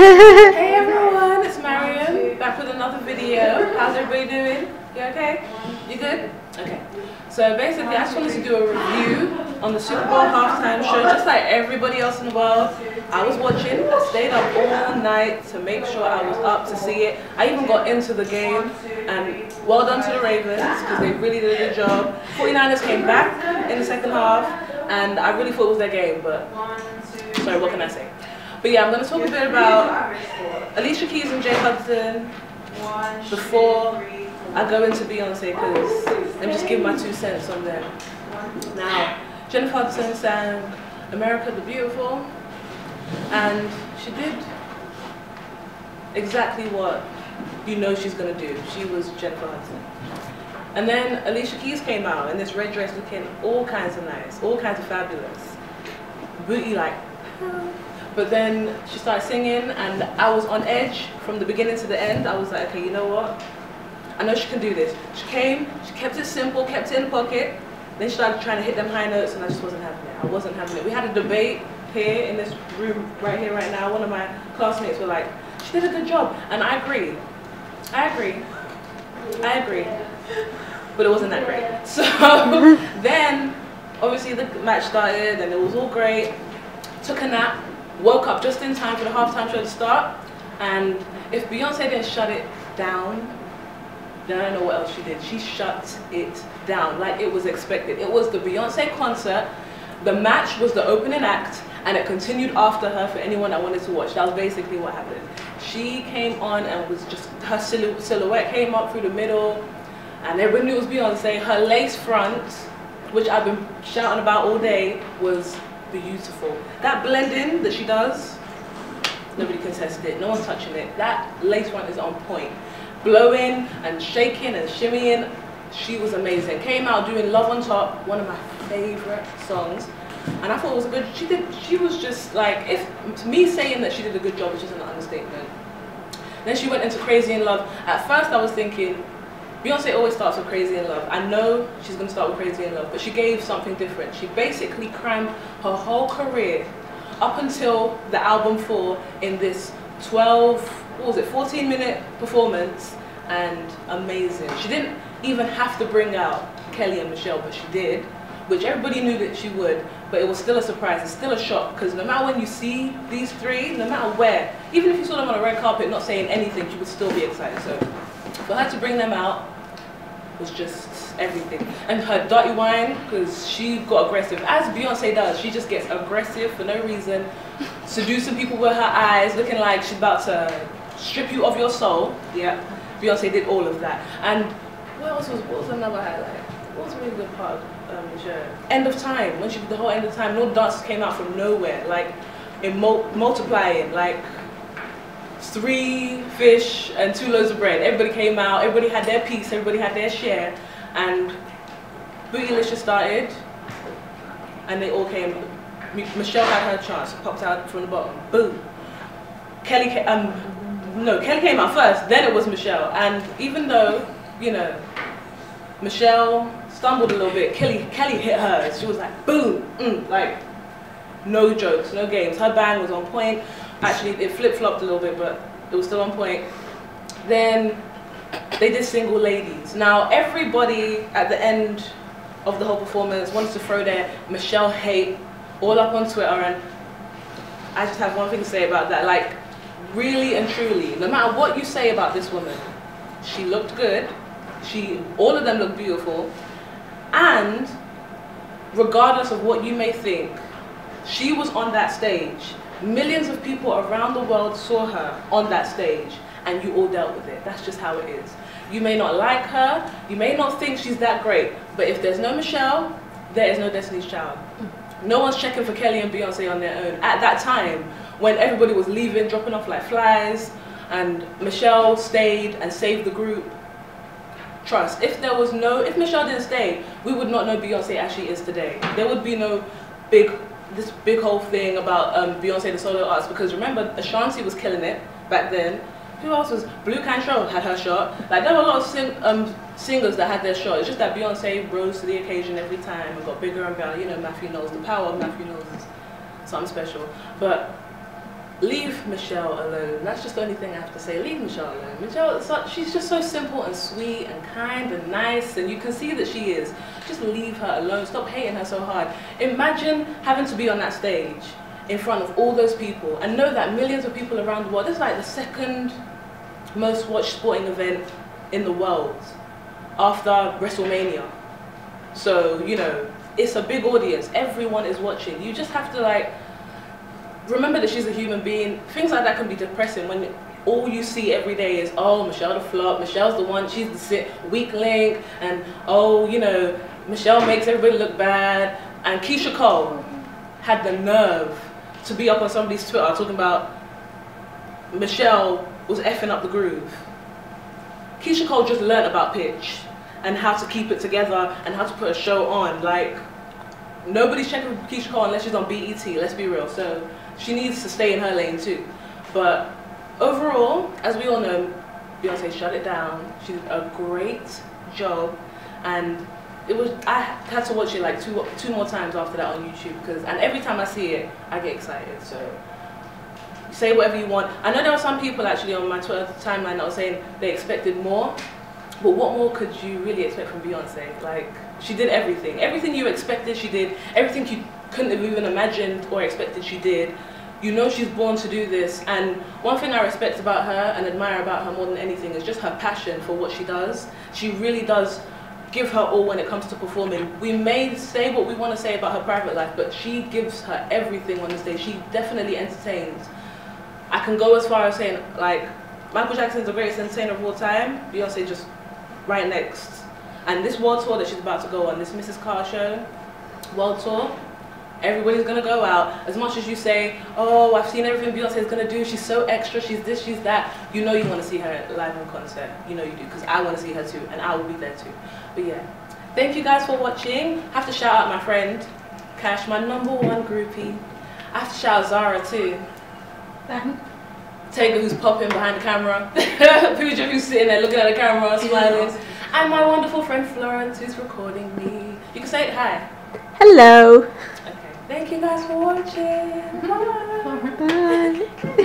Hey everyone, it's Mariam, back with another video. How's everybody doing? You okay? You good? Okay. So basically, I just wanted to do a review on the Super Bowl halftime show, just like everybody else in the world. I was watching, I stayed up all night to make sure I was up to see it. I even got into the game, and well done to the Ravens, because they really did a good job. 49ers came back in the second half, and I really thought it was their game, but sorry, what can I say? But yeah, I'm going to talk a bit about Alicia Keys and Jay Hudson before I go into Beyonce, because let me just give my 2 cents on them. Now, Jennifer Hudson sang America the Beautiful, and she did exactly what you know she's going to do. She was Jennifer Hudson. And then Alicia Keys came out in this red dress looking all kinds of nice, all kinds of fabulous. Booty like, but then she started singing, and I was on edge from the beginning to the end. I was like, okay, you know what? I know she can do this. She came, she kept it simple, kept it in the pocket. Then she started trying to hit them high notes, and I just wasn't having it. I wasn't having it. We had a debate here in this room right here, right now. One of my classmates were like, she did a good job. And I agree. I agree. I agree. But it wasn't that great. So then, obviously the match started, and it was all great. Took a nap. Woke up just in time for the halftime show to start, and if Beyonce didn't shut it down, then I don't know what else she did. She shut it down like it was expected. It was the Beyonce concert, the match was the opening act, and it continued after her for anyone that wanted to watch. That was basically what happened. She came on and was just, her silhouette came up through the middle, and everybody knew it was Beyonce. Her lace front, which I've been shouting about all day, was beautiful. That blending that she does, nobody can test it, no one's touching it. That lace front is on point. Blowing and shaking and shimmying, she was amazing. Came out doing Love on Top, one of my favorite songs, and I thought it was a good, she was just like, if me saying that she did a good job is just an understatement. Then she went into Crazy in Love. At first I was thinking, Beyonce always starts with Crazy in Love. I know she's going to start with Crazy in Love, but she gave something different. She basically crammed her whole career up until the album 4 in this 14-minute performance, and amazing. She didn't even have to bring out Kelly and Michelle, but she did, which everybody knew that she would, but it was still a surprise. It's still a shock, because no matter when you see these three, no matter where, even if you saw them on a red carpet not saying anything, you would still be excited. So for her to bring them out was just everything. And her dirty wine, because she got aggressive, as Beyonce does. She just gets aggressive for no reason, seducing people with her eyes, looking like she's about to strip you of your soul. Yeah, Beyonce did all of that. And what was another highlight? What was a really good part of the show? End of Time, when she did the whole End of Time, no dancers came out from nowhere, like multiplying, like 3 fish and 2 loaves of bread. Everybody came out, everybody had their piece, everybody had their share, and Bootylicious started, and they all came. Michelle had her chance, popped out from the bottom, boom. Kelly came out first, then it was Michelle, and even though, you know, Michelle stumbled a little bit, Kelly hit hers. She was like, boom, like, no jokes, no games. Her bang was on point. Actually, it flip-flopped a little bit, but it was still on point. Then they did Single Ladies. Now, everybody at the end of the whole performance wanted to throw their Michelle hate all up on Twitter, and I just have one thing to say about that. Like, really and truly, no matter what you say about this woman, she looked good. All of them looked beautiful. And regardless of what you may think, she was on that stage. Millions of people around the world saw her on that stage, and you all dealt with it. That's just how it is. You may not like her, you may not think she's that great, but if there's no Michelle, there is no Destiny's Child. No one's checking for Kelly and Beyonce on their own. At that time, when everybody was leaving, dropping off like flies, and Michelle stayed and saved the group, trust, if Michelle didn't stay, we would not know Beyonce as she is today. There would be no this big whole thing about Beyonce the solo artist, because remember, Ashanti was killing it back then. Who else was? Blue Cantrell had her shot. Like, there were a lot of singers that had their shot. It's just that Beyonce rose to the occasion every time and got bigger and better. You know, Matthew knows the power of Matthew knows is something special. But leave Michelle alone. That's just the only thing I have to say. Leave Michelle alone. Michelle, she's just so simple and sweet and kind and nice, and you can see that she is. Just leave her alone. Stop hating her so hard. Imagine having to be on that stage in front of all those people and know that millions of people around the world, this is like the second most watched sporting event in the world after WrestleMania. So, you know, it's a big audience. Everyone is watching. You just have to, like, remember that she's a human being. Things like that can be depressing when all you see every day is, oh, Michelle the flop, Michelle's the one, she's the weak link, and oh, you know, Michelle makes everybody look bad. And Keisha Cole had the nerve to be up on somebody's Twitter talking about Michelle was effing up the groove. Keisha Cole just learned about pitch and how to keep it together and how to put a show on. Like, nobody's checking with Keisha Cole unless she's on BET, let's be real. So she needs to stay in her lane too. But overall, as we all know, Beyonce shut it down. She did a great job, and I had to watch it like two more times after that on YouTube, and every time I see it, I get excited. So say whatever you want. I know there were some people actually on my Twitter timeline that were saying they expected more, but what more could you really expect from Beyonce? Like, she did everything. Everything you expected, she did. Everything you couldn't have even imagined or expected, she did. You know she's born to do this, and one thing I respect about her and admire about her more than anything is just her passion for what she does. She really does give her all when it comes to performing. We may say what we want to say about her private life, but she gives her everything on the stage. She definitely entertains. I can go as far as saying, like, Michael Jackson's the greatest entertainer of all time, Beyonce just right next. And this world tour that she's about to go on, this Mrs. Carr show world tour, everybody's gonna go out. As much as you say, oh, I've seen everything Beyonce's gonna do, she's so extra, she's this, she's that, you know you wanna see her live in concert. You know you do, because I wanna see her too, and I will be there too. But yeah, thank you guys for watching. I have to shout out my friend, Cash, my #1 groupie. I have to shout out Zara too. Taylor, who's popping behind the camera. Pooja, who's sitting there looking at the camera, smiling. And my wonderful friend Florence, who's recording me. You can say hi. Hello. Okay. Thank you guys for watching. Bye. Bye.